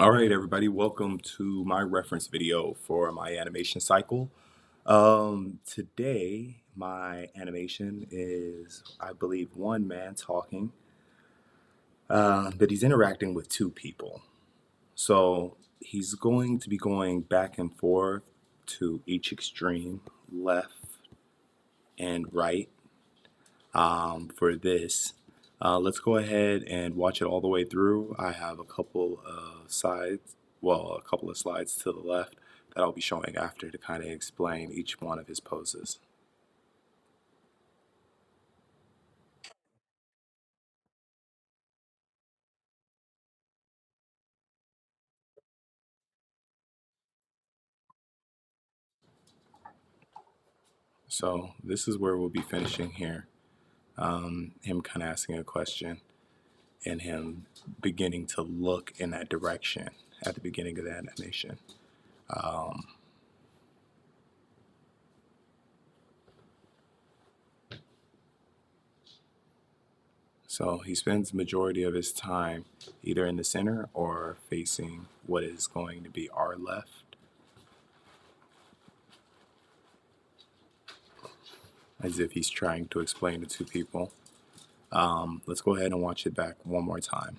All right, everybody, welcome to my reference video for my animation cycle. Today, my animation is, I believe, one man talking, but he's interacting with two people. So he's going to be going back and forth to each extreme, left and right, for this. Let's go ahead and watch it all the way through. I have a couple of a couple of slides to the left that I'll be showing after to kind of explain each one of his poses. So this is where we'll be finishing here. Him kind of asking a question and him beginning to look in that direction at the beginning of the animation. Um, So he spends majority of his time either in the center or facing what is going to be our left, as if he's trying to explain to two people. Let's go ahead and watch it back one more time.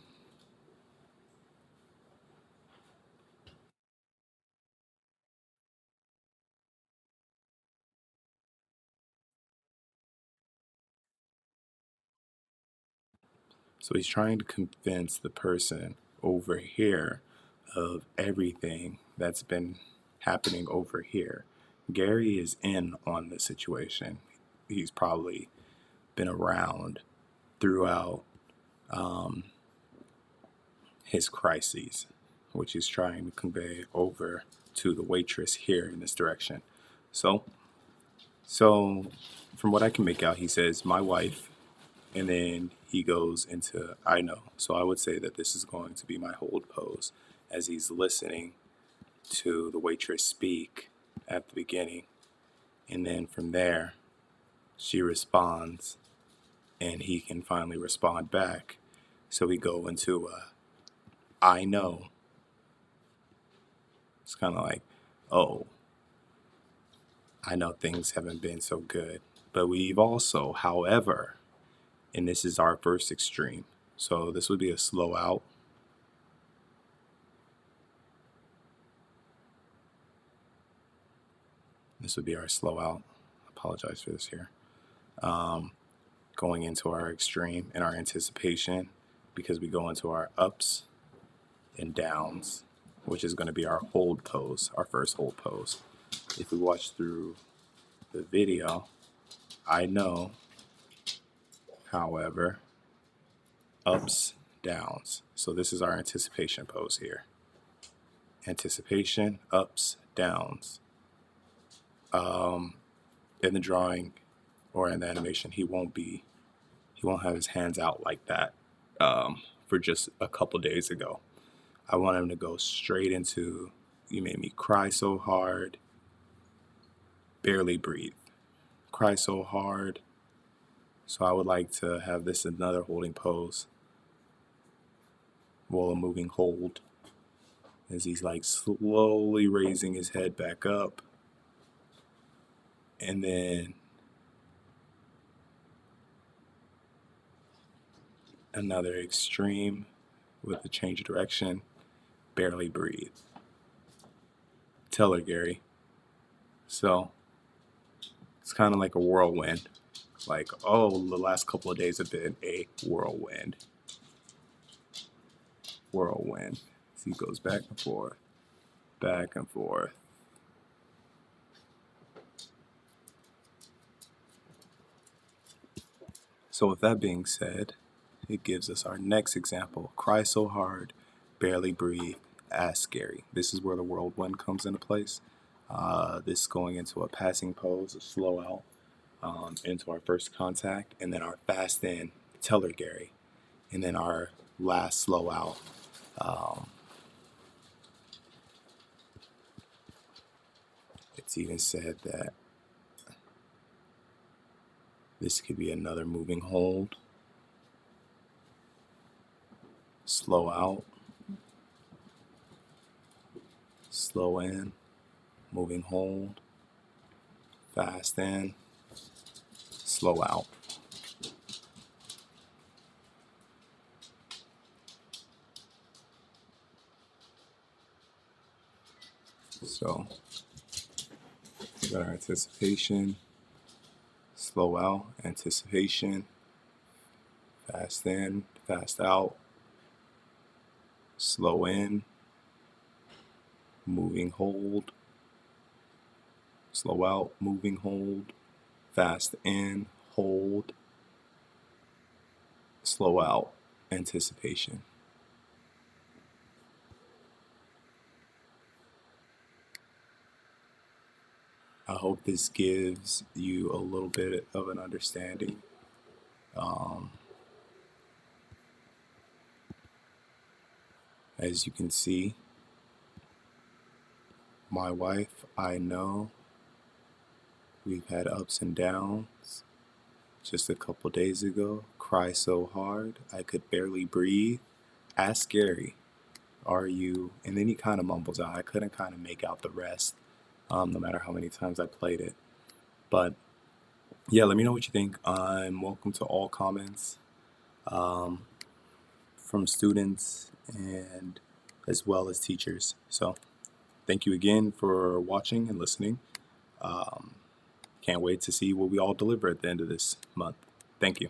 So he's trying to convince the person over here of everything that's been happening over here. Gary is in on the situation. He's probably been around throughout um, his crises, which he's trying to convey over to the waitress here in this direction. So, so from what I can make out, he says, "My wife," and then he goes into "I know." So I would say that this is going to be my hold pose as he's listening to the waitress speak at the beginning. And then from there, she responds and he can finally respond back. So we go into "I know." It's kind of like, oh, I know things haven't been so good, but we've also, however, and this is our first extreme. So this would be a slow out. This would be our slow out. Apologize for this here. Um, Going into our extreme and our anticipation, because we go into our ups and downs, which is going to be our hold pose, our first hold pose. If we watch through the video, I know, however, ups, downs. So this is our anticipation pose here. Anticipation, ups, downs. In the drawing or in the animation, he won't have his hands out like that for just a couple days ago. I want him to go straight into "You made me cry so hard, barely breathe, cry so hard." So I would like to have this another holding pose, well, a moving hold, as he's like slowly raising his head back up, and then another extreme with a change of direction, barely breathe. Tell her, Gary. So it's kind of like a whirlwind. Like, oh, the last couple of days have been a whirlwind. Whirlwind. So he goes back and forth, back and forth. So with that being said, it gives us our next example. Cry so hard, barely breathe, ask Gary. This is where the whirlwind comes into place. This going into a passing pose, a slow out, into our first contact, and then our fast in, tell her Gary, and then our last slow out. Um, it's even said that this could be another moving hold, slow out, slow in, moving hold, fast in, slow out. So we got our anticipation, slow out, anticipation, fast in, fast out, slow in, moving hold, slow out, moving hold, fast in, hold, slow out, anticipation. I hope this gives you a little bit of an understanding. As you can see, my wife, I know we've had ups and downs. Just a couple days ago, cry so hard I could barely breathe. Ask Gary, are you? And then he kind of mumbles out. I couldn't kind of make out the rest, no matter how many times I played it. But yeah, let me know what you think. I'm welcome to all comments from students and as well as teachers. So thank you again for watching and listening. Can't wait to see what we all deliver at the end of this month. Thank you.